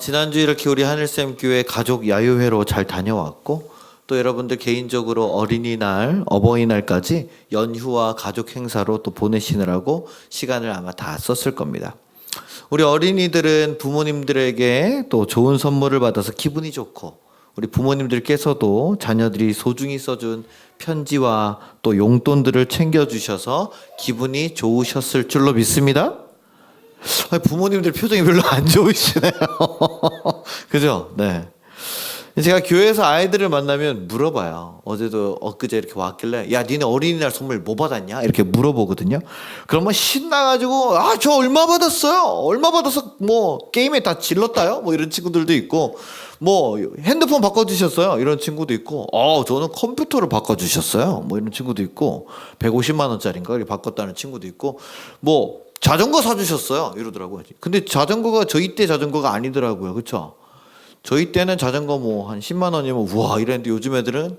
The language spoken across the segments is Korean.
지난주 이렇게 우리 하늘샘 교회 가족 야유회로 잘 다녀왔고, 또 여러분들 개인적으로 어린이날, 어버이날까지 연휴와 가족 행사로 또 보내시느라고 시간을 아마 다 썼을 겁니다. 우리 어린이들은 부모님들에게 또 좋은 선물을 받아서 기분이 좋고, 우리 부모님들께서도 자녀들이 소중히 써준 편지와 또 용돈들을 챙겨주셔서 기분이 좋으셨을 줄로 믿습니다. 부모님들 표정이 별로 안 좋으시네요. 그죠? 네. 제가 교회에서 아이들을 만나면 물어봐요. 어제도 엊그제 이렇게 왔길래, 야, 니네 어린이날 선물 뭐 받았냐? 이렇게 물어보거든요. 그러면 신나가지고, 저 얼마 받았어요? 얼마 받아서 뭐 게임에 다 질렀다요? 뭐 이런 친구들도 있고, 뭐 핸드폰 바꿔주셨어요? 이런 친구도 있고, 저는 컴퓨터를 바꿔주셨어요? 뭐 이런 친구도 있고, 150만 원짜리인가? 이렇게 바꿨다는 친구도 있고, 뭐 자전거 사주셨어요? 이러더라고요. 근데 자전거가 저희 때 자전거가 아니더라고요. 그쵸? 저희 때는 자전거 뭐 한 10만 원이면 우와 이랬는데 요즘 애들은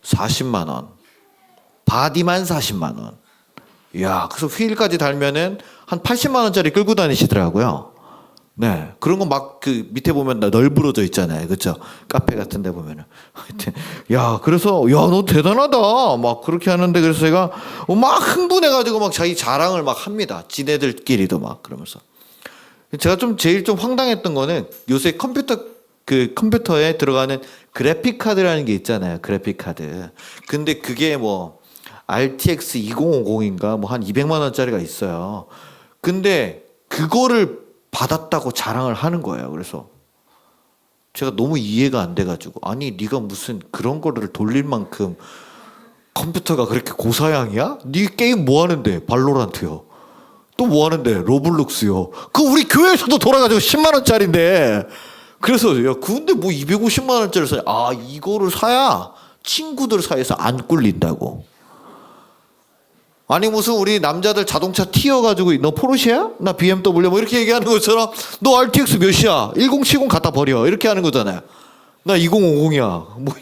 40만 원. 바디만 40만 원. 이야, 그래서 휠까지 달면은 한 80만 원짜리 끌고 다니시더라고요. 네. 그런 거 막 그 밑에 보면 널브러져 있잖아요. 그쵸? 카페 같은 데 보면은. 하여튼, 야, 그래서, 야, 너 대단하다. 막 그렇게 하는데 그래서 제가 막 흥분해가지고 막 자기 자랑을 막 합니다. 지네들끼리도 막 그러면서. 제가 제일 황당했던 거는 요새 컴퓨터에 들어가는 그래픽 카드라는 게 있잖아요. 그래픽 카드. 근데 그게 뭐 RTX 2050인가 뭐 한 200만 원짜리가 있어요. 근데 그거를 받았다고 자랑을 하는 거예요. 그래서 제가 너무 이해가 안 돼가지고, 아니 네가 무슨 그런 거를 돌릴 만큼 컴퓨터가 그렇게 고사양이야? 네 게임 뭐 하는데? 발로란트요. 또 뭐 하는데? 로블록스요. 그 우리 교회에서도 돌아가지고 10만 원짜리인데. 그래서 야, 근데 뭐 250만 원짜리 사야? 이거를 사야 친구들 사이에서 안 꿀린다고. 아니 무슨 우리 남자들 자동차 튀어가지고 너 포르쉐야? 나 BMW 뭐 이렇게 얘기하는 것처럼 너 RTX 몇이야? 1070 갖다 버려 이렇게 하는 거잖아요. 나 2050이야. 뭐,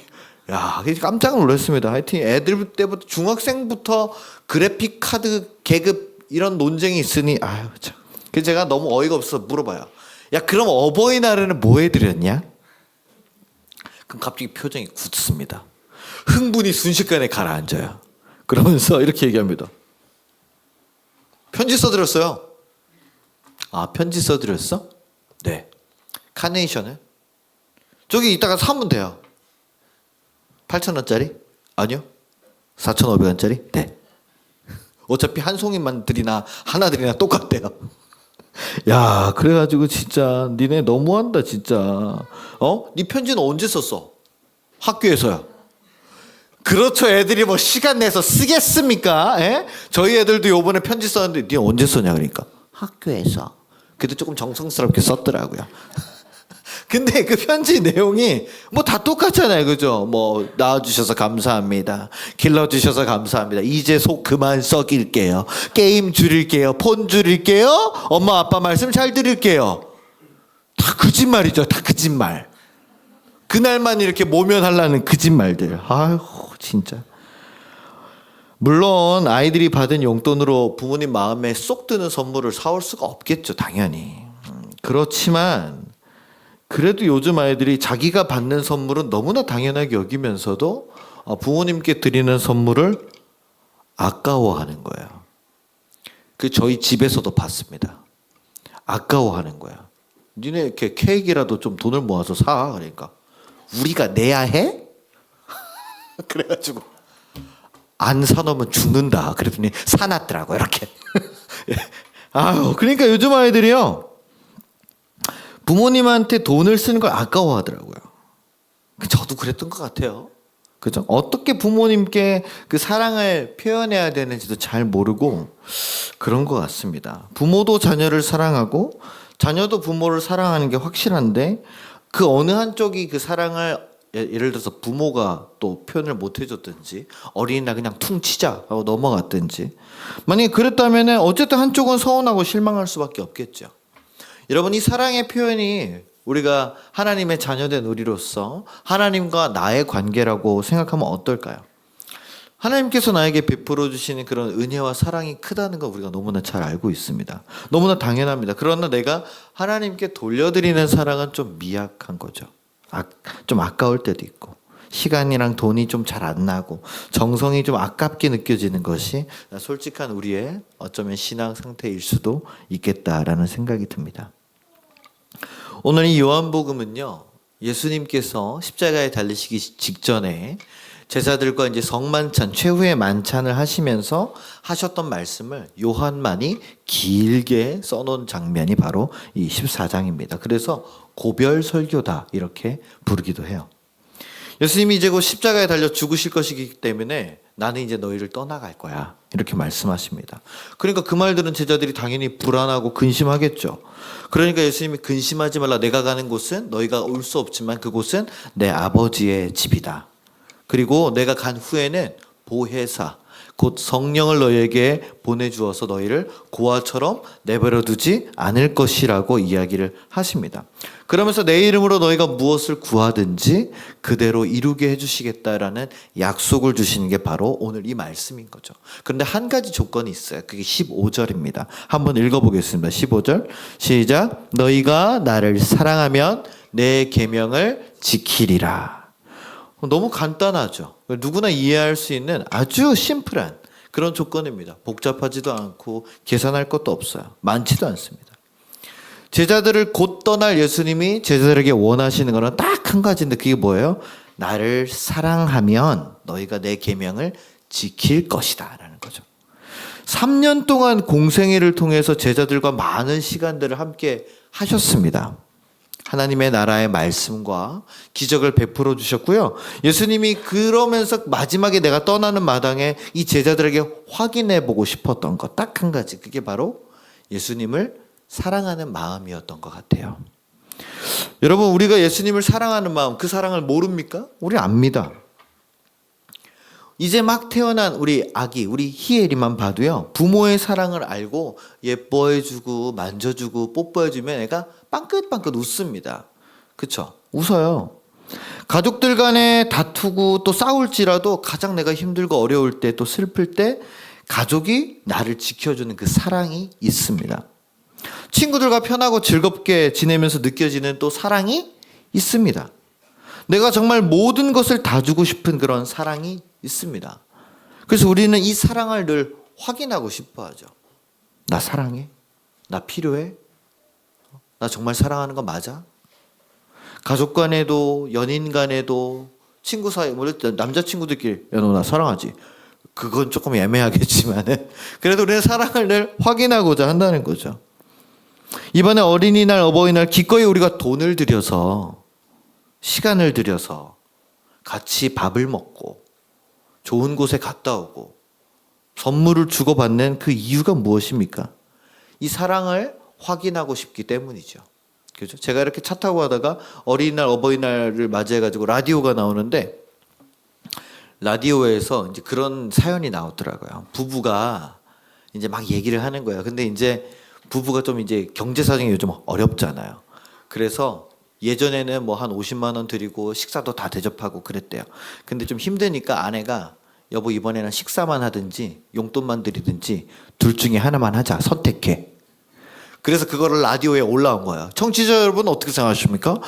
야, 깜짝 놀랐습니다. 하여튼 애들 때부터 중학생부터 그래픽 카드 계급 이런 논쟁이 있으니 참. 그래서 제가 너무 어이가 없어서 물어봐요. 야, 그럼 어버이날에는 뭐 해드렸냐? 그럼 갑자기 표정이 굳습니다. 흥분이 순식간에 가라앉아요. 그러면서 이렇게 얘기합니다. 편지 써드렸어요. 편지 써드렸어? 네. 카네이션을? 저기 이따가 사면 돼요. 8,000원짜리? 아니요. 4,500원짜리? 네. 어차피 한 송이만 드리나 하나 드리나 똑같대요. 야, 그래가지고 진짜 니네 너무한다 진짜. 네 편지는 언제 썼어? 학교에서요. 그렇죠. 애들이 뭐 시간 내서 쓰겠습니까? 에? 저희 애들도 요번에 편지 썼는데 니 언제 썼냐 그러니까 학교에서. 그래도 조금 정성스럽게 썼더라고요. 근데 그 편지 내용이 뭐 다 똑같잖아요. 그죠? 뭐 낳아주셔서 감사합니다. 길러주셔서 감사합니다. 이제 속 그만 썩일게요. 게임 줄일게요. 폰 줄일게요. 엄마 아빠 말씀 잘 들을게요. 다 거짓말이죠. 다 거짓말. 그날만 이렇게 모면하려는 거짓말들. 아이고 진짜. 물론 아이들이 받은 용돈으로 부모님 마음에 쏙 드는 선물을 사올 수가 없겠죠. 당연히. 그렇지만 그래도 요즘 아이들이 자기가 받는 선물은 너무나 당연하게 여기면서도 부모님께 드리는 선물을 아까워하는 거예요. 그 저희 집에서도 봤습니다. 아까워하는 거야. 니네 이렇게 케이크라도 좀 돈을 모아서 사. 그러니까 우리가 내야 해? 그래가지고 안 사놓으면 죽는다. 그랬더니 사놨더라고 이렇게. 그러니까 요즘 아이들이요. 부모님한테 돈을 쓰는 걸 아까워하더라고요. 저도 그랬던 것 같아요. 그죠? 어떻게 부모님께 그 사랑을 표현해야 되는지도 잘 모르고 그런 것 같습니다. 부모도 자녀를 사랑하고 자녀도 부모를 사랑하는 게 확실한데 그 어느 한쪽이 그 사랑을 예를 들어서 부모가 또 표현을 못 해줬든지 어린이날 그냥 퉁치자 하고 넘어갔든지 만약에 그랬다면 어쨌든 한쪽은 서운하고 실망할 수밖에 없겠죠. 여러분 이 사랑의 표현이 우리가 하나님의 자녀된 우리로서 하나님과 나의 관계라고 생각하면 어떨까요? 하나님께서 나에게 베풀어 주시는 그런 은혜와 사랑이 크다는 거 우리가 너무나 잘 알고 있습니다. 너무나 당연합니다. 그러나 내가 하나님께 돌려드리는 사랑은 좀 미약한 거죠. 좀 아까울 때도 있고, 시간이랑 돈이 좀 잘 안 나고, 정성이 좀 아깝게 느껴지는 것이 솔직한 우리의 어쩌면 신앙 상태일 수도 있겠다라는 생각이 듭니다. 오늘 이 요한복음은요, 예수님께서 십자가에 달리시기 직전에 제자들과 이제 성만찬, 최후의 만찬을 하시면서 하셨던 말씀을 요한만이 길게 써놓은 장면이 바로 이 14장입니다. 그래서 고별 설교다 이렇게 부르기도 해요. 예수님이 이제 곧 십자가에 달려 죽으실 것이기 때문에 나는 이제 너희를 떠나갈 거야 이렇게 말씀하십니다. 그러니까 그 말들은 제자들이 당연히 불안하고 근심하겠죠. 그러니까 예수님이 근심하지 말라. 내가 가는 곳은 너희가 올 수 없지만 그곳은 내 아버지의 집이다. 그리고 내가 간 후에는 보혜사, 곧 성령을 너희에게 보내주어서 너희를 고아처럼 내버려 두지 않을 것이라고 이야기를 하십니다. 그러면서 내 이름으로 너희가 무엇을 구하든지 그대로 이루게 해주시겠다라는 약속을 주시는 게 바로 오늘 이 말씀인 거죠. 그런데 한 가지 조건이 있어요. 그게 15절입니다. 한번 읽어보겠습니다. 15절 시작. 너희가 나를 사랑하면 내 계명을 지키리라. 너무 간단하죠. 누구나 이해할 수 있는 아주 심플한 그런 조건입니다. 복잡하지도 않고 계산할 것도 없어요. 많지도 않습니다. 제자들을 곧 떠날 예수님이 제자들에게 원하시는 것은 딱 한 가지인데 그게 뭐예요? 나를 사랑하면 너희가 내 계명을 지킬 것이다 라는 거죠. 3년 동안 공생애를 통해서 제자들과 많은 시간들을 함께 하셨습니다. 하나님의 나라의 말씀과 기적을 베풀어 주셨고요. 예수님이 그러면서 마지막에 내가 떠나는 마당에 이 제자들에게 확인해 보고 싶었던 것 딱 한 가지. 그게 바로 예수님을 사랑하는 마음이었던 것 같아요. 여러분, 우리가 예수님을 사랑하는 마음, 그 사랑을 모릅니까? 우리 압니다. 이제 막 태어난 우리 아기, 우리 희엘이만 봐도요, 부모의 사랑을 알고 예뻐해주고 만져주고 뽀뽀해주면 애가 빵긋빵긋 웃습니다. 그쵸? 웃어요. 가족들 간에 다투고 또 싸울지라도 가장 내가 힘들고 어려울 때 또 슬플 때 가족이 나를 지켜주는 그 사랑이 있습니다. 친구들과 편하고 즐겁게 지내면서 느껴지는 또 사랑이 있습니다. 내가 정말 모든 것을 다 주고 싶은 그런 사랑이 있습니다. 그래서 우리는 이 사랑을 늘 확인하고 싶어 하죠. 나 사랑해? 나 필요해? 나 정말 사랑하는 거 맞아? 가족 간에도 연인 간에도 친구 사이, 남자친구들끼리 야, 너 나 사랑하지? 그건 조금 애매하겠지만 그래도 우리는 사랑을 늘 확인하고자 한다는 거죠. 이번에 어린이날, 어버이날 기꺼이 우리가 돈을 들여서 시간을 들여서 같이 밥을 먹고 좋은 곳에 갔다 오고 선물을 주고받는 그 이유가 무엇입니까? 이 사랑을 확인하고 싶기 때문이죠. 그죠? 제가 이렇게 차 타고 가다가 어린이날, 어버이날을 맞이해가지고 라디오가 나오는데 라디오에서 이제 그런 사연이 나오더라고요. 부부가 이제 막 얘기를 하는 거예요. 근데 이제 부부가 좀 이제 경제 사정이 요즘 어렵잖아요. 그래서 예전에는 뭐 한 50만 원 드리고 식사도 다 대접하고 그랬대요. 근데 좀 힘드니까 아내가 여보 이번에는 식사만 하든지 용돈만 드리든지 둘 중에 하나만 하자. 선택해. 그래서 그거를 라디오에 올라온 거예요. 청취자 여러분 어떻게 생각하십니까?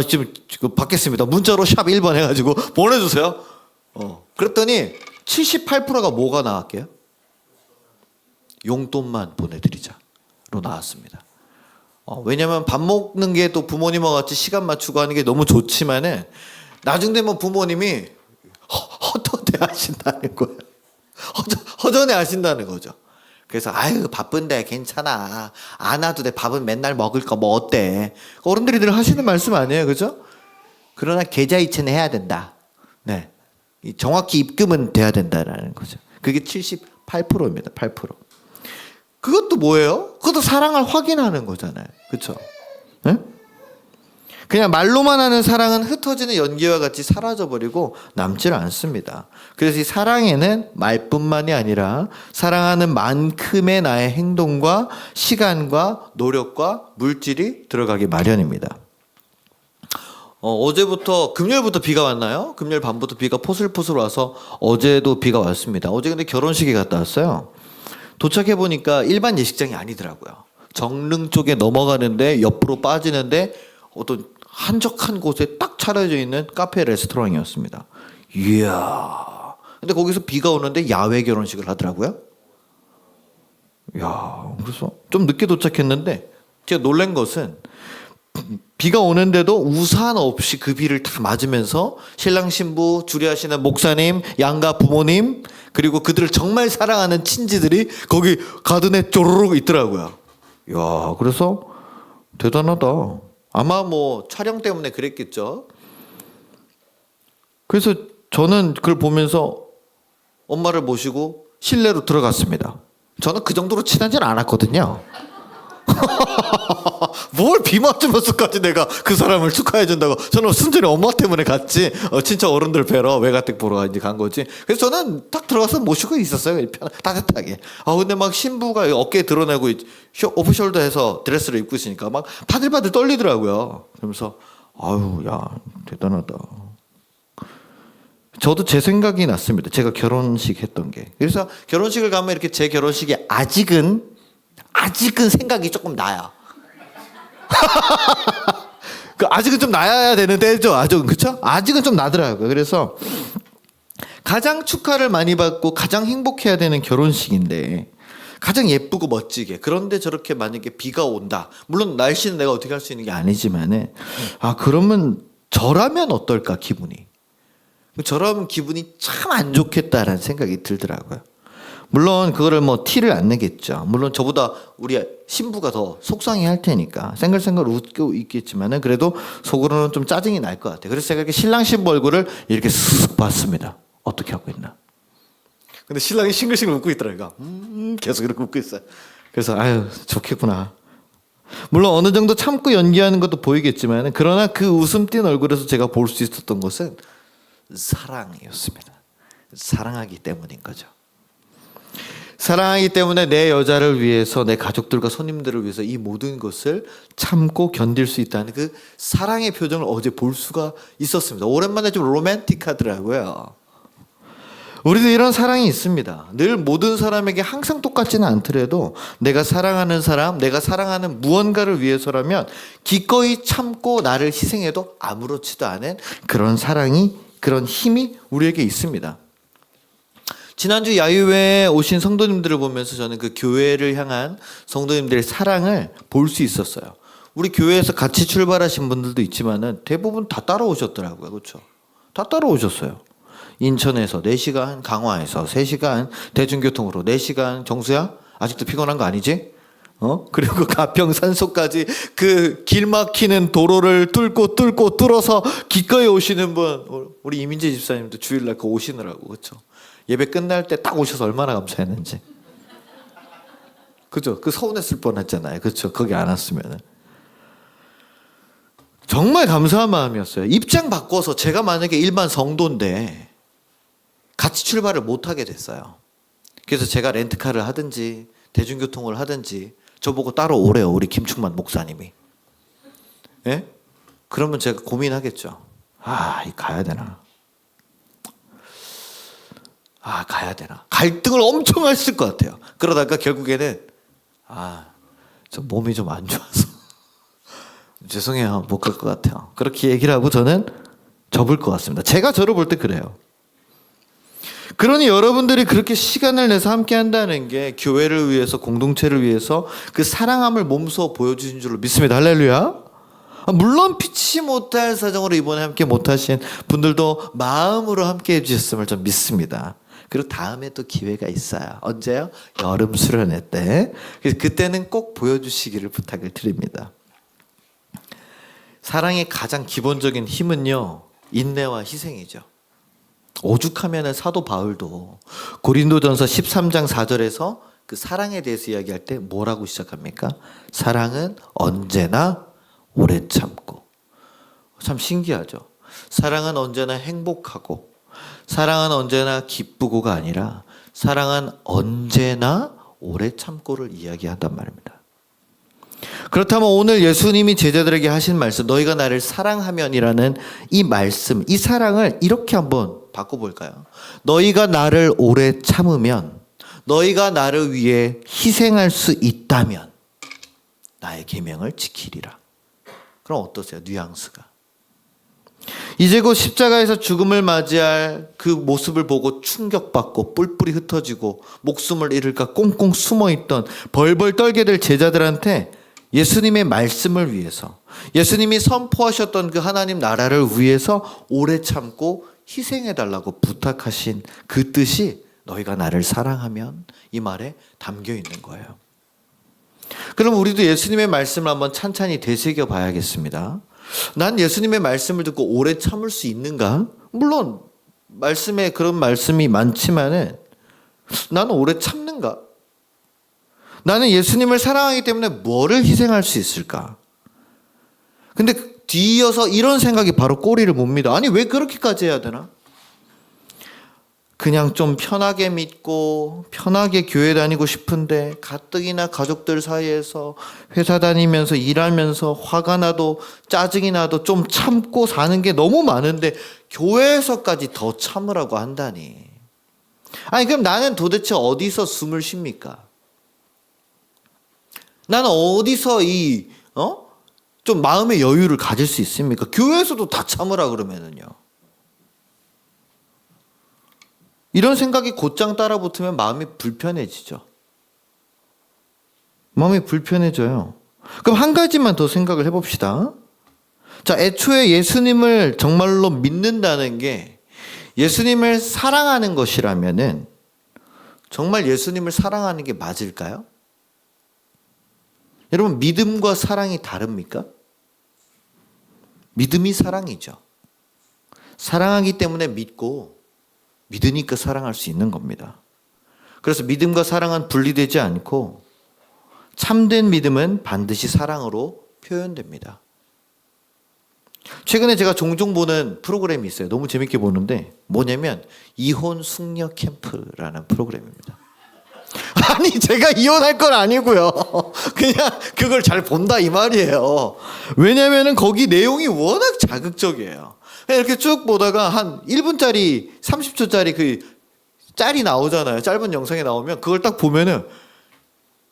지금 받겠습니다. 문자로 샵 1번 해가지고 보내주세요. 그랬더니 78%가 뭐가 나왔게요? 용돈만 보내드리자로 나왔습니다. 왜냐면 밥 먹는 게 또 부모님과 같이 시간 맞추고 하는 게 너무 좋지만은 나중 되면 부모님이 허전해 하신다는 거예요. 허전해 하신다는 거죠. 그래서 아유 바쁜데 괜찮아. 안 와도 돼. 밥은 맨날 먹을 거 뭐 어때? 어른들이 늘 하시는 말씀 아니에요. 그죠? 그러나 계좌이체는 해야 된다. 네. 정확히 입금은 돼야 된다라는 거죠. 그게 78%입니다. 8%. 그것도 뭐예요? 그것도 사랑을 확인하는 거잖아요. 그렇죠? 네? 그냥 말로만 하는 사랑은 흩어지는 연기와 같이 사라져버리고 남질 않습니다. 그래서 이 사랑에는 말뿐만이 아니라 사랑하는 만큼의 나의 행동과 시간과 노력과 물질이 들어가기 마련입니다. 어제부터 금요일부터 비가 왔나요? 금요일 밤부터 비가 포슬포슬 와서 어제도 비가 왔습니다. 어제 근데 결혼식에 갔다 왔어요. 도착해 보니까 일반 예식장이 아니더라고요. 정릉 쪽에 넘어가는데 옆으로 빠지는데 어떤 한적한 곳에 딱 차려져 있는 카페 레스토랑이었습니다. 이야. 근데 거기서 비가 오는데 야외 결혼식을 하더라고요. 야, 그래서 좀 늦게 도착했는데 제가 놀란 것은 비가 오는데도 우산 없이 그 비를 다 맞으면서 신랑 신부, 주례하시는 목사님, 양가 부모님, 그리고 그들을 정말 사랑하는 친지들이 거기 가든에 쪼르륵 있더라고요. 야, 그래서 대단하다. 아마 뭐 촬영 때문에 그랬겠죠. 그래서 저는 그걸 보면서 엄마를 모시고 실내로 들어갔습니다. 저는 그 정도로 친하지는 않았거든요. 뭘 비 맞으면서까지 내가 그 사람을 축하해 준다고. 저는 순전히 엄마 때문에 갔지. 친척 어른들 뵈러 외가댁 보러 이제 간 거지. 그래서 저는 딱 들어가서 모시고 있었어요. 따뜻하게. 근데 막 신부가 어깨에 드러내고 오프숄더해서 드레스를 입고 있으니까 막 바들바들 떨리더라고요. 그러면서 아유, 야, 대단하다. 저도 제 생각이 났습니다. 제가 결혼식 했던 게. 그래서 결혼식을 가면 이렇게 제 결혼식이 아직은 생각이 조금 나요. 아직은 좀 나야 되는 때죠. 그렇죠? 아직은 좀 나더라고요. 그래서 가장 축하를 많이 받고 가장 행복해야 되는 결혼식인데 가장 예쁘고 멋지게, 그런데 저렇게 만약에 비가 온다. 물론 날씨는 내가 어떻게 할 수 있는 게 아니지만은 그러면 저라면 어떨까 기분이. 저라면 기분이 참 안 좋겠다라는 생각이 들더라고요. 물론 그거를 뭐 티를 안 내겠죠. 물론 저보다 우리 신부가 더 속상해 할 테니까 생글생글 웃고 있겠지만은 그래도 속으로는 좀 짜증이 날 것 같아요. 그래서 제가 이렇게 신랑 신부 얼굴을 이렇게 쓱 봤습니다. 어떻게 하고 있나. 근데 신랑이 싱글싱글 웃고 있더라고요. 계속 이렇게 웃고 있어요. 그래서 아유, 좋겠구나. 물론 어느 정도 참고 연기하는 것도 보이겠지만 그러나 그 웃음 띤 얼굴에서 제가 볼 수 있었던 것은 사랑이었습니다. 사랑하기 때문인 거죠. 사랑하기 때문에 내 여자를 위해서, 내 가족들과 손님들을 위해서 이 모든 것을 참고 견딜 수 있다는 그 사랑의 표정을 어제 볼 수가 있었습니다. 오랜만에 좀 로맨틱하더라고요. 우리도 이런 사랑이 있습니다. 늘 모든 사람에게 항상 똑같지는 않더라도 내가 사랑하는 사람, 내가 사랑하는 무언가를 위해서라면 기꺼이 참고 나를 희생해도 아무렇지도 않은 그런 사랑이, 그런 힘이 우리에게 있습니다. 지난주 야유회에 오신 성도님들을 보면서 저는 그 교회를 향한 성도님들의 사랑을 볼 수 있었어요. 우리 교회에서 같이 출발하신 분들도 있지만은 대부분 다 따라오셨더라고요. 그렇죠? 다 따라오셨어요. 인천에서 4시간, 강화에서 3시간, 대중교통으로 4시간. 정수야? 아직도 피곤한 거 아니지? 그리고 가평 산소까지 그 길 막히는 도로를 뚫어서 기꺼이 오시는 분, 우리 이민재 집사님도 주일날 그 오시느라고. 그렇죠? 예배 끝날 때 딱 오셔서 얼마나 감사했는지. 그죠? 그 서운했을 뻔했잖아요. 그렇죠? 거기 안 왔으면은. 정말 감사한 마음이었어요. 입장 바꿔서 제가 만약에 일반 성도인데 같이 출발을 못 하게 됐어요. 그래서 제가 렌트카를 하든지 대중교통을 하든지 저보고 따로 오래요. 우리 김충만 목사님이. 예? 그러면 제가 고민하겠죠. 가야 되나? 가야 되나? 갈등을 엄청 했을 것 같아요. 그러다가 결국에는 저 몸이 좀 안 좋아서 죄송해요. 못 갈 것 같아요. 그렇게 얘기를 하고 저는 접을 것 같습니다. 제가 저를 볼 때 그래요. 그러니 여러분들이 그렇게 시간을 내서 함께 한다는 게 교회를 위해서, 공동체를 위해서 그 사랑함을 몸소 보여주신 줄로 믿습니다. 할렐루야. 물론 피치 못할 사정으로 이번에 함께 못하신 분들도 마음으로 함께 해주셨음을 좀 믿습니다. 그리고 다음에 또 기회가 있어요. 언제요? 여름 수련회 때. 그래서 그때는 꼭 보여주시기를 부탁을 드립니다. 사랑의 가장 기본적인 힘은요, 인내와 희생이죠. 오죽하면 사도 바울도 고린도전서 13장 4절에서 그 사랑에 대해서 이야기할 때 뭐라고 시작합니까? 사랑은 언제나 오래 참고. 참 신기하죠. 사랑은 언제나 행복하고, 사랑은 언제나 기쁘고가 아니라 사랑은 언제나 오래 참고를 이야기한단 말입니다. 그렇다면 오늘 예수님이 제자들에게 하신 말씀, 너희가 나를 사랑하면이라는 이 말씀, 이 사랑을 이렇게 한번 바꿔볼까요? 너희가 나를 오래 참으면, 너희가 나를 위해 희생할 수 있다면 나의 계명을 지키리라. 그럼 어떠세요? 뉘앙스가. 이제 곧 십자가에서 죽음을 맞이할 그 모습을 보고 충격받고 뿔뿔이 흩어지고 목숨을 잃을까 꽁꽁 숨어있던 벌벌 떨게 될 제자들한테 예수님의 말씀을 위해서, 예수님이 선포하셨던 그 하나님 나라를 위해서 오래 참고 희생해달라고 부탁하신 그 뜻이 너희가 나를 사랑하면 이 말에 담겨 있는 거예요. 그럼 우리도 예수님의 말씀을 한번 찬찬히 되새겨 봐야겠습니다. 난 예수님의 말씀을 듣고 오래 참을 수 있는가? 물론 말씀에 그런 말씀이 많지만은 나는 오래 참는가? 나는 예수님을 사랑하기 때문에 뭐를 희생할 수 있을까? 근데 뒤이어서 이런 생각이 바로 꼬리를 뭅니다. 아니 왜 그렇게까지 해야 되나? 그냥 좀 편하게 믿고 편하게 교회 다니고 싶은데 가뜩이나 가족들 사이에서 회사 다니면서 일하면서 화가 나도 짜증이 나도 좀 참고 사는 게 너무 많은데 교회에서까지 더 참으라고 한다니. 아니 그럼 나는 도대체 어디서 숨을 쉽니까? 나는 어디서 좀 마음의 여유를 가질 수 있습니까? 교회에서도 다 참으라 그러면은요. 이런 생각이 곧장 따라붙으면 마음이 불편해지죠. 마음이 불편해져요. 그럼 한 가지만 더 생각을 해봅시다. 자, 애초에 예수님을 정말로 믿는다는 게 예수님을 사랑하는 것이라면은 정말 예수님을 사랑하는 게 맞을까요? 여러분, 믿음과 사랑이 다릅니까? 믿음이 사랑이죠. 사랑하기 때문에 믿고 믿으니까 사랑할 수 있는 겁니다. 그래서 믿음과 사랑은 분리되지 않고 참된 믿음은 반드시 사랑으로 표현됩니다. 최근에 제가 종종 보는 프로그램이 있어요. 너무 재밌게 보는데 뭐냐면 이혼 숙녀 캠프라는 프로그램입니다. 아니 제가 이혼할 건 아니고요. 그냥 그걸 잘 본다 이 말이에요. 왜냐면은 거기 내용이 워낙 자극적이에요. 이렇게 쭉 보다가 한 1분짜리 30초짜리 그 짤이 나오잖아요. 짧은 영상이 나오면 그걸 딱 보면은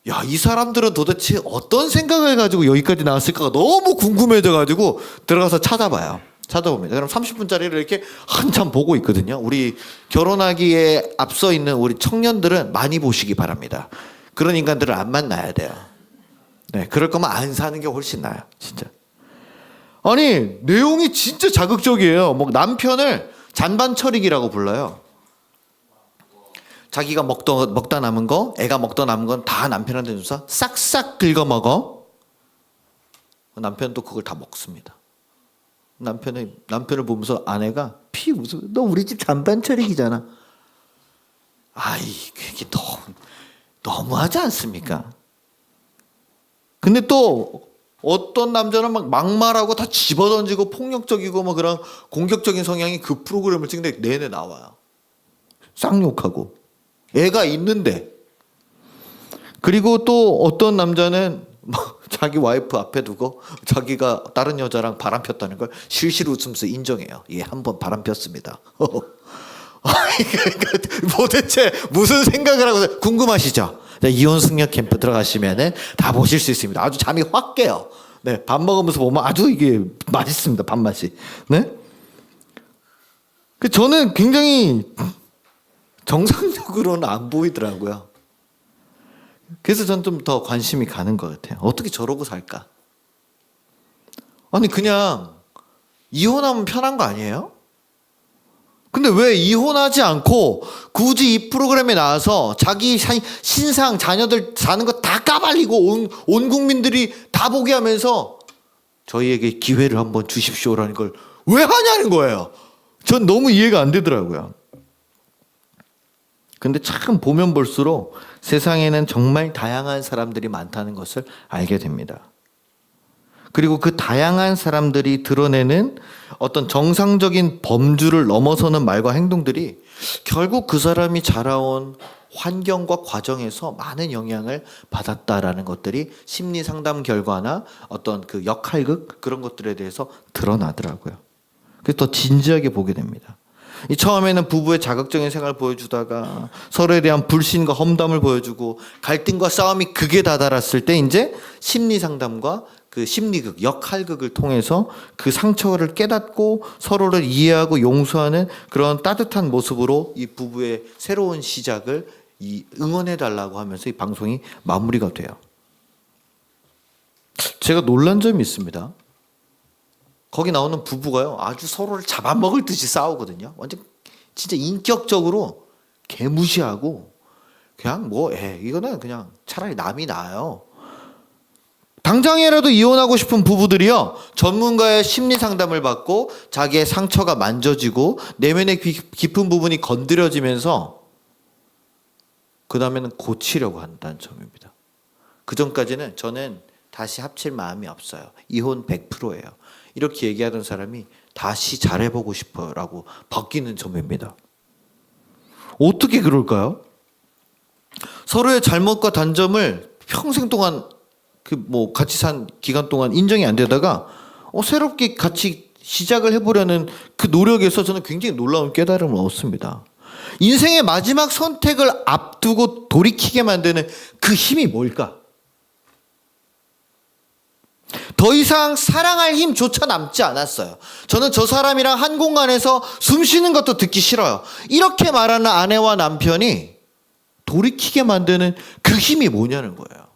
야, 이 사람들은 도대체 어떤 생각을 가지고 여기까지 나왔을까가 너무 궁금해져 가지고 들어가서 찾아봅니다. 그럼 30분짜리를 이렇게 한참 보고 있거든요. 우리 결혼하기에 앞서 있는 우리 청년들은 많이 보시기 바랍니다. 그런 인간들을 안 만나야 돼요. 네, 그럴 거면 안 사는 게 훨씬 나아요. 진짜. 아니 내용이 진짜 자극적이에요. 뭐 남편을 잔반처리기라고 불러요. 자기가 먹다 남은 거, 애가 먹다 남은 건 다 남편한테 줘서 싹싹 긁어 먹어. 남편도 그걸 다 먹습니다. 남편을 보면서 아내가 피 웃어. 너 우리 집 잔반처리기잖아. 아이 그게 너무하지 않습니까? 근데 또 어떤 남자는 막 막말하고 다 집어던지고 폭력적이고 뭐 그런 공격적인 성향이 그 프로그램을 찍는데 내내 나와요. 쌍욕하고 애가 있는데. 그리고 또 어떤 남자는 자기 와이프 앞에 두고 자기가 다른 여자랑 바람 폈다는 걸 실실 웃으면서 인정해요. 예, 한번 바람 폈습니다. 도대체 무슨 생각을 하고 궁금하시죠? 이혼 숙녀 캠프 들어가시면은 다 보실 수 있습니다. 아주 잠이 확 깨요. 네, 밥 먹으면서 보면 아주 이게 맛있습니다. 밥맛이. 네? 저는 굉장히 정상적으로는 안 보이더라고요. 그래서 전 좀 더 관심이 가는 것 같아요. 어떻게 저러고 살까? 아니 그냥 이혼하면 편한 거 아니에요? 근데 왜 이혼하지 않고 굳이 이 프로그램에 나와서 자기 신상 자녀들 사는 거 다 까발리고 온 국민들이 다 보게 하면서 저희에게 기회를 한번 주십시오라는 걸 왜 하냐는 거예요. 전 너무 이해가 안 되더라고요. 근데 참 보면 볼수록 세상에는 정말 다양한 사람들이 많다는 것을 알게 됩니다. 그리고 그 다양한 사람들이 드러내는 어떤 정상적인 범주를 넘어서는 말과 행동들이 결국 그 사람이 자라온 환경과 과정에서 많은 영향을 받았다라는 것들이 심리 상담 결과나 어떤 그 역할극 그런 것들에 대해서 드러나더라고요. 그래서 더 진지하게 보게 됩니다. 이 처음에는 부부의 자극적인 생활을 보여주다가 서로에 대한 불신과 험담을 보여주고 갈등과 싸움이 극에 다다랐을 때 이제 심리 상담과 그 심리극, 역할극을 통해서 그 상처를 깨닫고 서로를 이해하고 용서하는 그런 따뜻한 모습으로 이 부부의 새로운 시작을 응원해달라고 하면서 이 방송이 마무리가 돼요. 제가 놀란 점이 있습니다. 거기 나오는 부부가요, 아주 서로를 잡아먹을 듯이 싸우거든요. 완전 진짜 인격적으로 개무시하고 그냥 이거는 그냥 차라리 남이 나아요. 당장이라도 이혼하고 싶은 부부들이요, 전문가의 심리 상담을 받고 자기의 상처가 만져지고 내면의 깊은 부분이 건드려지면서 그 다음에는 고치려고 한다는 점입니다. 그 전까지는 저는 다시 합칠 마음이 없어요. 이혼 100%예요. 이렇게 얘기하던 사람이 다시 잘해보고 싶어요 라고 바뀌는 점입니다. 어떻게 그럴까요? 서로의 잘못과 단점을 평생 동안 같이 산 기간 동안 인정이 안 되다가 새롭게 같이 시작을 해보려는 그 노력에서 저는 굉장히 놀라운 깨달음을 얻습니다. 인생의 마지막 선택을 앞두고 돌이키게 만드는 그 힘이 뭘까? 더 이상 사랑할 힘조차 남지 않았어요. 저는 저 사람이랑 한 공간에서 숨 쉬는 것도 듣기 싫어요. 이렇게 말하는 아내와 남편이 돌이키게 만드는 그 힘이 뭐냐는 거예요.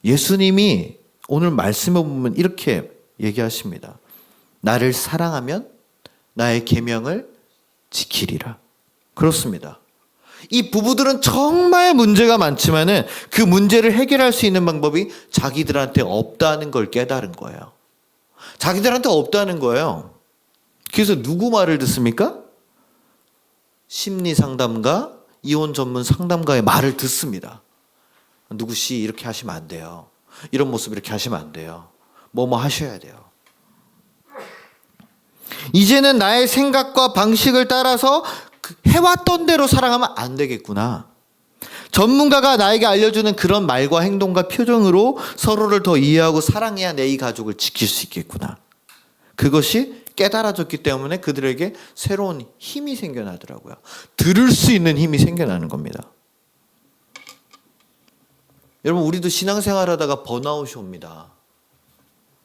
예수님이 오늘 말씀에 보면 이렇게 얘기하십니다. 나를 사랑하면 나의 계명을 지키리라. 그렇습니다. 이 부부들은 정말 문제가 많지만은 그 문제를 해결할 수 있는 방법이 자기들한테 없다는 걸 깨달은 거예요. 자기들한테 없다는 거예요. 그래서 누구 말을 듣습니까? 심리 상담가, 이혼 전문 상담가의 말을 듣습니다. 누구씨 이렇게 하시면 안 돼요. 이런 모습 이렇게 하시면 안 돼요. 뭐뭐 하셔야 돼요. 이제는 나의 생각과 방식을 따라서 해왔던 대로 사랑하면 안 되겠구나. 전문가가 나에게 알려주는 그런 말과 행동과 표정으로 서로를 더 이해하고 사랑해야 내 이 가족을 지킬 수 있겠구나. 그것이 깨달아졌기 때문에 그들에게 새로운 힘이 생겨나더라고요. 들을 수 있는 힘이 생겨나는 겁니다. 여러분, 우리도 신앙생활 하다가 번아웃이 옵니다.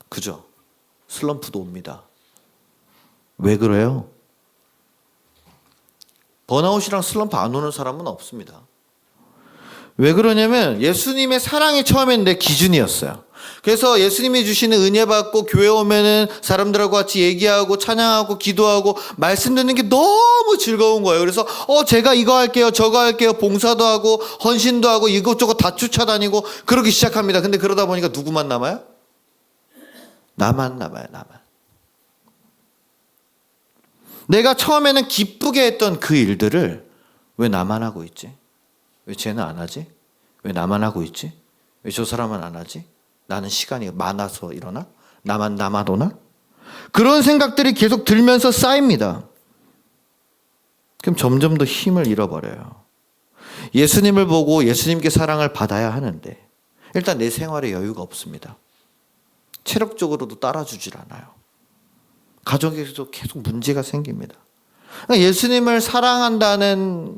그죠? 슬럼프도 옵니다. 왜 그래요? 번아웃이랑 슬럼프 안 오는 사람은 없습니다. 왜 그러냐면 예수님의 사랑이 처음엔 내 기준이었어요. 그래서 예수님이 주시는 은혜 받고 교회 오면은 사람들하고 같이 얘기하고 찬양하고 기도하고 말씀 듣는 게 너무 즐거운 거예요. 그래서 제가 이거 할게요, 저거 할게요, 봉사도 하고 헌신도 하고 이것저것 다 쫓아다니고 그러기 시작합니다. 근데 그러다 보니까 누구만 남아요? 나만 남아요. 나만. 내가 처음에는 기쁘게 했던 그 일들을 왜 나만 하고 있지? 왜 쟤는 안 하지? 왜 나만 하고 있지? 왜 저 사람은 안 하지? 나는 시간이 많아서 이러나? 나만 남아도나? 그런 생각들이 계속 들면서 쌓입니다. 그럼 점점 더 힘을 잃어버려요. 예수님을 보고 예수님께 사랑을 받아야 하는데 일단 내 생활에 여유가 없습니다. 체력적으로도 따라주질 않아요. 가정에서도 계속 문제가 생깁니다. 예수님을 사랑한다는,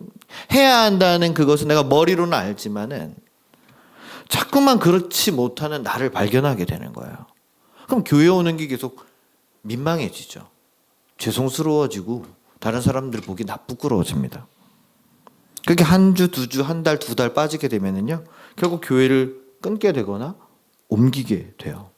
해야 한다는 그것은 내가 머리로는 알지만은 자꾸만 그렇지 못하는 나를 발견하게 되는 거예요. 그럼 교회 오는 게 계속 민망해지죠. 죄송스러워지고 다른 사람들 보기 부끄러워집니다. 그렇게 한 주, 두 주, 한 달, 두 달 빠지게 되면은요, 결국 교회를 끊게 되거나 옮기게 돼요.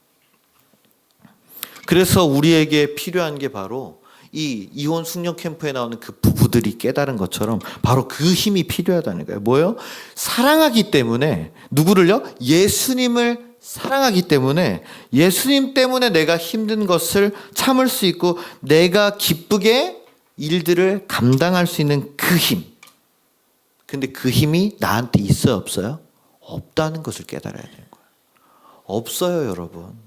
그래서 우리에게 필요한 게 바로 이 이혼 숙녀 캠프에 나오는 그 부부들이 깨달은 것처럼 바로 그 힘이 필요하다는 거예요. 뭐예요? 사랑하기 때문에 누구를요? 예수님을 사랑하기 때문에 예수님 때문에 내가 힘든 것을 참을 수 있고 내가 기쁘게 일들을 감당할 수 있는 그 힘. 근데 그 힘이 나한테 있어요, 없어요? 없다는 것을 깨달아야 되는 거예요. 없어요, 여러분.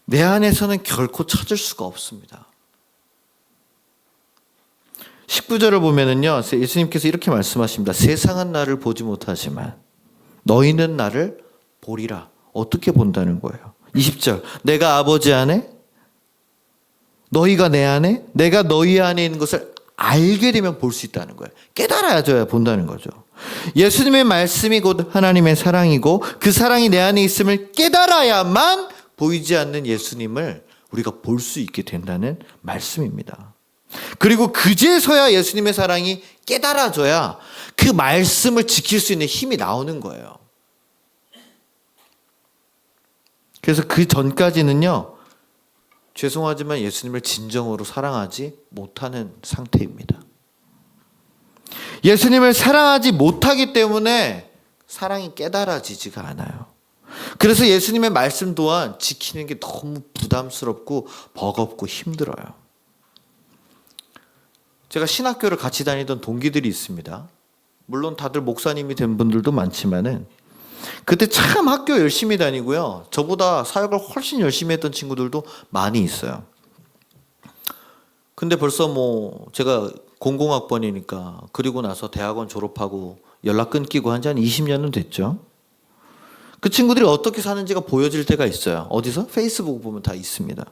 내 안에서는 결코 찾을 수가 없습니다. 19절을 보면은요, 예수님께서 이렇게 말씀하십니다. 세상은 나를 보지 못하지만 너희는 나를 보리라. 어떻게 본다는 거예요? 20절, 내가 아버지 안에, 너희가 내 안에, 내가 너희 안에 있는 것을 알게 되면 볼 수 있다는 거예요. 깨달아야져야 본다는 거죠. 예수님의 말씀이 곧 하나님의 사랑이고 그 사랑이 내 안에 있음을 깨달아야만 보이지 않는 예수님을 우리가 볼 수 있게 된다는 말씀입니다. 그리고 그제서야 예수님의 사랑이 깨달아져야 그 말씀을 지킬 수 있는 힘이 나오는 거예요. 그래서 그 전까지는요, 죄송하지만 예수님을 진정으로 사랑하지 못하는 상태입니다. 예수님을 사랑하지 못하기 때문에 사랑이 깨달아지지가 않아요. 그래서 예수님의 말씀 또한 지키는 게 너무 부담스럽고 버겁고 힘들어요. 제가 신학교를 같이 다니던 동기들이 있습니다. 물론 다들 목사님이 된 분들도 많지만은 그때 참 학교 열심히 다니고요. 저보다 사역을 훨씬 열심히 했던 친구들도 많이 있어요. 근데 벌써 뭐 제가 공공학번이니까 그리고 나서 대학원 졸업하고 연락 끊기고 한 지 한 20년은 됐죠. 그 친구들이 어떻게 사는지가 보여질 때가 있어요. 어디서? 페이스북 보면 다 있습니다.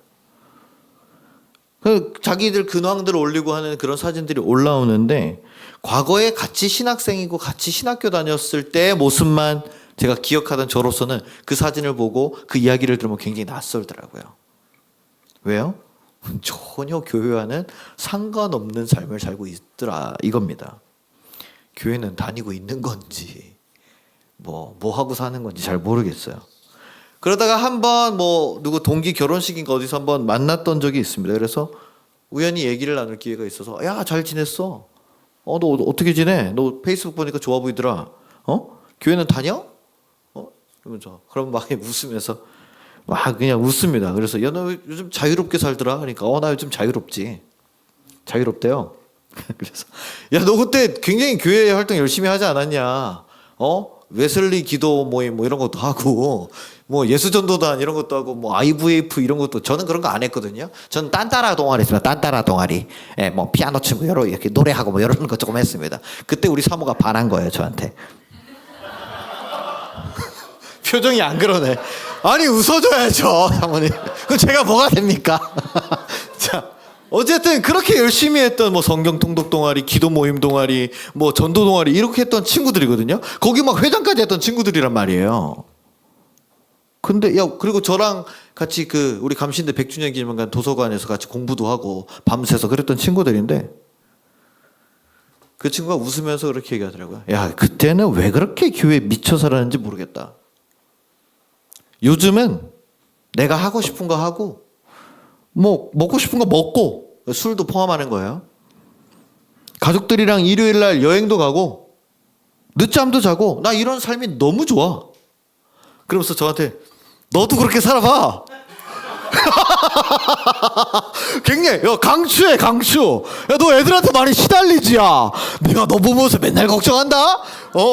자기들 근황들을 올리고 하는 그런 사진들이 올라오는데 과거에 같이 신학생이고 같이 신학교 다녔을 때의 모습만 제가 기억하던 저로서는 그 사진을 보고 그 이야기를 들으면 굉장히 낯설더라고요. 왜요? 전혀 교회와는 상관없는 삶을 살고 있더라 이겁니다. 교회는 다니고 있는 건지 뭐 하고 사는 건지 잘 모르겠어요. 그러다가 한번 누구 동기 결혼식인가 어디서 한번 만났던 적이 있습니다. 그래서 우연히 얘기를 나눌 기회가 있어서 야, 잘 지냈어? 너 어떻게 지내? 너 페이스북 보니까 좋아 보이더라. 교회는 다녀? 이러면서 그럼 막 웃으면서 막 그냥 웃습니다. 그래서 야, 너 요즘 자유롭게 살더라. 그러니까 나 요즘 자유롭지. 자유롭대요. 그래서 야, 너 그때 굉장히 교회 활동 열심히 하지 않았냐? 웨슬리 기도 모임 이런 것도 하고 예수전도단 이런 것도 하고 IVF 이런 것도 저는 그런 거 안 했거든요. 저는 딴따라 동아리 했습니다. 딴따라 동아리. 피아노 치고 이렇게 노래하고 이런 거 조금 했습니다. 그때 우리 사모가 반한 거예요, 저한테. 표정이 안 그러네. 아니 웃어줘야죠, 사모님. 그럼 제가 뭐가 됩니까? 자, 어쨌든 그렇게 열심히 했던 성경 통독 동아리, 기도 모임 동아리, 전도 동아리 이렇게 했던 친구들이거든요. 거기 막 회장까지 했던 친구들이란 말이에요. 근데 그리고 저랑 같이 우리 감신대 100주년 기념관 도서관에서 같이 공부도 하고 밤새서 그랬던 친구들인데 그 친구가 웃으면서 그렇게 얘기하더라고요. 야, 그때는 왜 그렇게 교회에 미쳐 살았는지 모르겠다. 요즘은 내가 하고 싶은 거 하고 먹고 싶은 거 먹고 술도 포함하는 거예요. 가족들이랑 일요일 날 여행도 가고 늦잠도 자고 나 이런 삶이 너무 좋아. 그러면서 저한테 너도 그렇게 살아봐. 굉장히 강추해, 강추. 야, 너 애들한테 많이 시달리지. 야, 내가 너 보면서 맨날 걱정한다.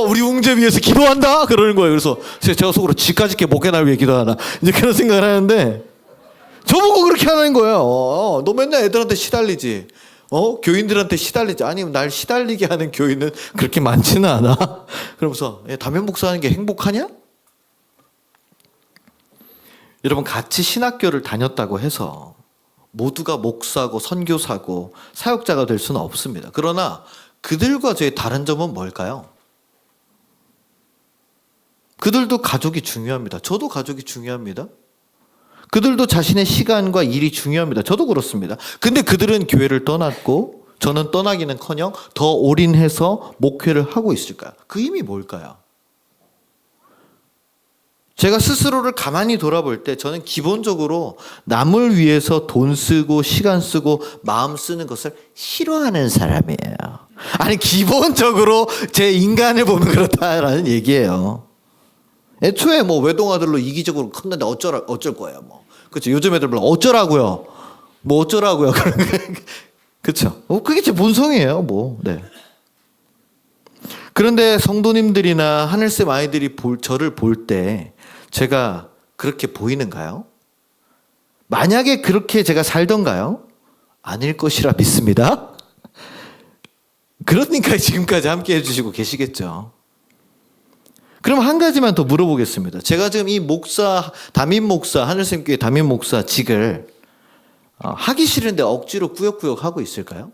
우리 웅재 위해서 기도한다. 그러는 거예요. 그래서 제가 속으로 지까짓 게 목에 날 위해 기도하나 이제 그런 생각을 하는데 저보고 그렇게 하는 거예요. 너 맨날 애들한테 시달리지. 교인들한테 시달리지. 아니, 날 시달리게 하는 교인은 그렇게 많지는 않아. 그러면서 담임 목사하는 게 행복하냐? 여러분, 같이 신학교를 다녔다고 해서 모두가 목사고 선교사고 사역자가 될 수는 없습니다. 그러나 그들과 저의 다른 점은 뭘까요? 그들도 가족이 중요합니다. 저도 가족이 중요합니다. 그들도 자신의 시간과 일이 중요합니다. 저도 그렇습니다. 근데 그들은 교회를 떠났고 저는 떠나기는커녕 더 올인해서 목회를 하고 있을까요? 그 힘이 뭘까요? 제가 스스로를 가만히 돌아볼 때 저는 기본적으로 남을 위해서 돈 쓰고 시간 쓰고 마음 쓰는 것을 싫어하는 사람이에요. 아니, 기본적으로 제 인간을 보면 그렇다라는 얘기예요. 애초에 외동아들로 이기적으로 컸는데 어쩔 거예요. 그렇죠. 요즘 애들 어쩌라고요. 어쩌라고요. 그렇죠. 그게 제 본성이에요. 네. 그런데 성도님들이나 하늘쌤 아이들이 저를 볼 때 제가 그렇게 보이는가요? 만약에 그렇게 제가 살던가요? 아닐 것이라 믿습니다. 그러니까 지금까지 함께 해주시고 계시겠죠. 그럼 한 가지만 더 물어보겠습니다. 제가 지금 이 목사, 담임 목사, 하늘샘교회 담임 목사직을 하기 싫은데 억지로 꾸역꾸역 하고 있을까요?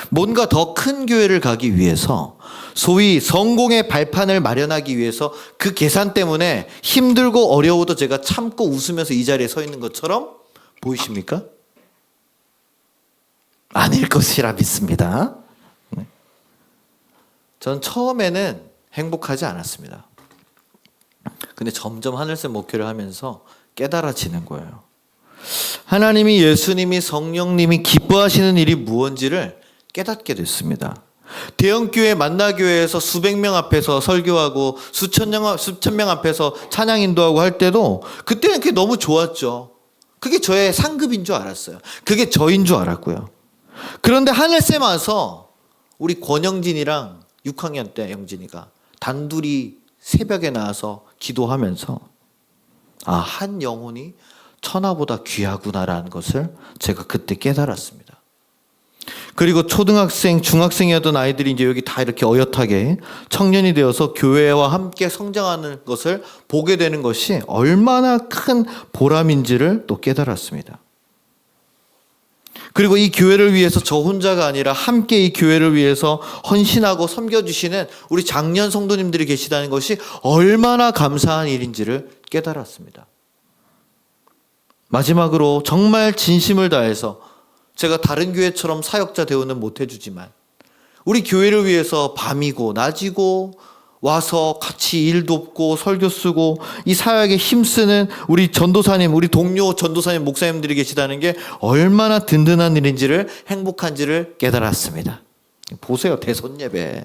뭔가 더 큰 교회를 가기 위해서, 소위 성공의 발판을 마련하기 위해서 그 계산 때문에 힘들고 어려워도 제가 참고 웃으면서 이 자리에 서 있는 것처럼 보이십니까? 아닐 것이라 믿습니다. 전 처음에는 행복하지 않았습니다. 근데 점점 하늘샘 목회를 하면서 깨달아지는 거예요. 하나님이, 예수님이, 성령님이 기뻐하시는 일이 무엇인지를 깨닫게 됐습니다. 대형교회 만나교회에서 수백 명 앞에서 설교하고 수천 명 앞에서 찬양 인도하고 할 때도 그때는 그게 너무 좋았죠. 그게 저의 상급인 줄 알았어요. 그게 저인 줄 알았고요. 그런데 하늘샘 와서 우리 권영진이랑 6학년 때 영진이가 단둘이 새벽에 나와서 기도하면서 한 영혼이 천하보다 귀하구나라는 것을 제가 그때 깨달았습니다. 그리고 초등학생, 중학생이었던 아이들이 이제 여기 다 이렇게 어엿하게 청년이 되어서 교회와 함께 성장하는 것을 보게 되는 것이 얼마나 큰 보람인지를 또 깨달았습니다. 그리고 이 교회를 위해서 저 혼자가 아니라 함께 이 교회를 위해서 헌신하고 섬겨주시는 우리 장년 성도님들이 계시다는 것이 얼마나 감사한 일인지를 깨달았습니다. 마지막으로 정말 진심을 다해서 제가 다른 교회처럼 사역자 대우는 못 해주지만 우리 교회를 위해서 밤이고 낮이고 와서 같이 일 돕고 설교 쓰고 이 사역에 힘쓰는 우리 전도사님, 우리 동료 전도사님, 목사님들이 계시다는 게 얼마나 든든한 일인지를, 행복한지를 깨달았습니다. 보세요, 대선 예배.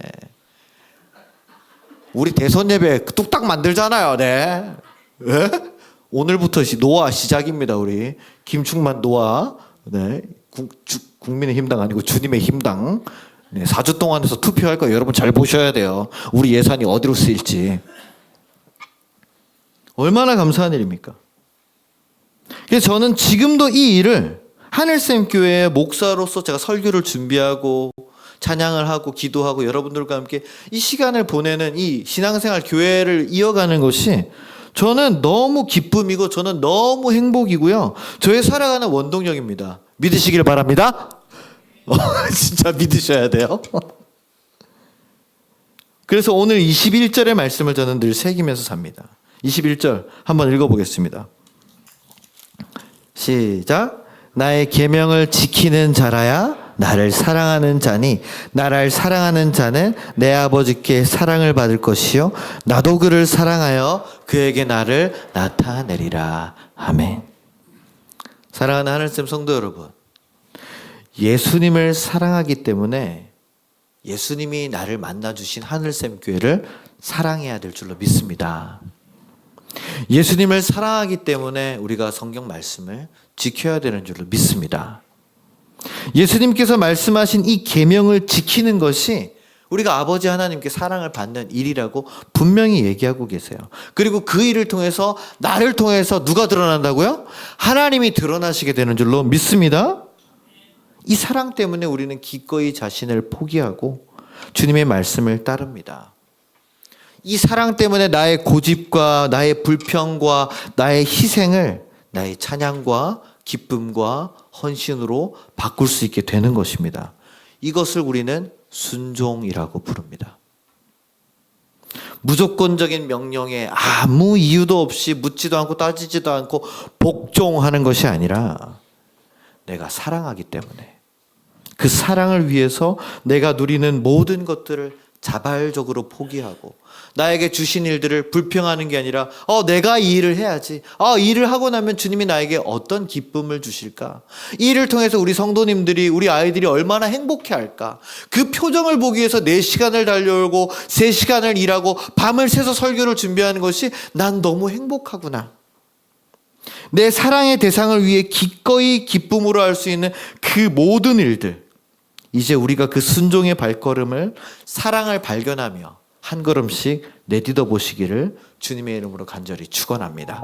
우리 대선 예배 뚝딱 만들잖아요. 네. 네? 오늘부터 노아 시작입니다. 우리 김충만 노아. 네. 국민의힘당 아니고 주님의 힘당. 네, 4주 동안 해서 투표할 거 여러분 잘 보셔야 돼요. 우리 예산이 어디로 쓰일지. 얼마나 감사한 일입니까? 그래서 저는 지금도 이 일을 하늘샘 교회의 목사로서 제가 설교를 준비하고 찬양을 하고 기도하고 여러분들과 함께 이 시간을 보내는 이 신앙생활 교회를 이어가는 것이 저는 너무 기쁨이고 저는 너무 행복이고요. 저의 살아가는 원동력입니다. 믿으시길 바랍니다. 진짜 믿으셔야 돼요. 그래서 오늘 21절의 말씀을 저는 늘 새기면서 삽니다. 21절 한번 읽어보겠습니다. 시작. 나의 계명을 지키는 자라야 나를 사랑하는 자니 나를 사랑하는 자는 내 아버지께 사랑을 받을 것이요 나도 그를 사랑하여 그에게 나를 나타내리라. 아멘. 사랑하는 하늘샘 성도 여러분, 예수님을 사랑하기 때문에 예수님이 나를 만나주신 하늘샘 교회를 사랑해야 될 줄로 믿습니다. 예수님을 사랑하기 때문에 우리가 성경 말씀을 지켜야 되는 줄로 믿습니다. 예수님께서 말씀하신 이 계명을 지키는 것이 우리가 아버지 하나님께 사랑을 받는 일이라고 분명히 얘기하고 계세요. 그리고 그 일을 통해서 나를 통해서 누가 드러난다고요? 하나님이 드러나시게 되는 줄로 믿습니다. 이 사랑 때문에 우리는 기꺼이 자신을 포기하고 주님의 말씀을 따릅니다. 이 사랑 때문에 나의 고집과 나의 불평과 나의 희생을 나의 찬양과 기쁨과 헌신으로 바꿀 수 있게 되는 것입니다. 이것을 우리는 순종이라고 부릅니다. 무조건적인 명령에 아무 이유도 없이 묻지도 않고 따지지도 않고 복종하는 것이 아니라 내가 사랑하기 때문에 그 사랑을 위해서 내가 누리는 모든 것들을 자발적으로 포기하고 나에게 주신 일들을 불평하는 게 아니라 내가 이 일을 해야지. 이 일을 하고 나면 주님이 나에게 어떤 기쁨을 주실까? 이 일을 통해서 우리 성도님들이 우리 아이들이 얼마나 행복해할까? 그 표정을 보기 위해서 4시간을 달려오고 3시간을 일하고 밤을 새서 설교를 준비하는 것이 난 너무 행복하구나. 내 사랑의 대상을 위해 기꺼이 기쁨으로 할 수 있는 그 모든 일들, 이제 우리가 그 순종의 발걸음을 사랑을 발견하며 한 걸음씩 내딛어 보시기를 주님의 이름으로 간절히 축원합니다.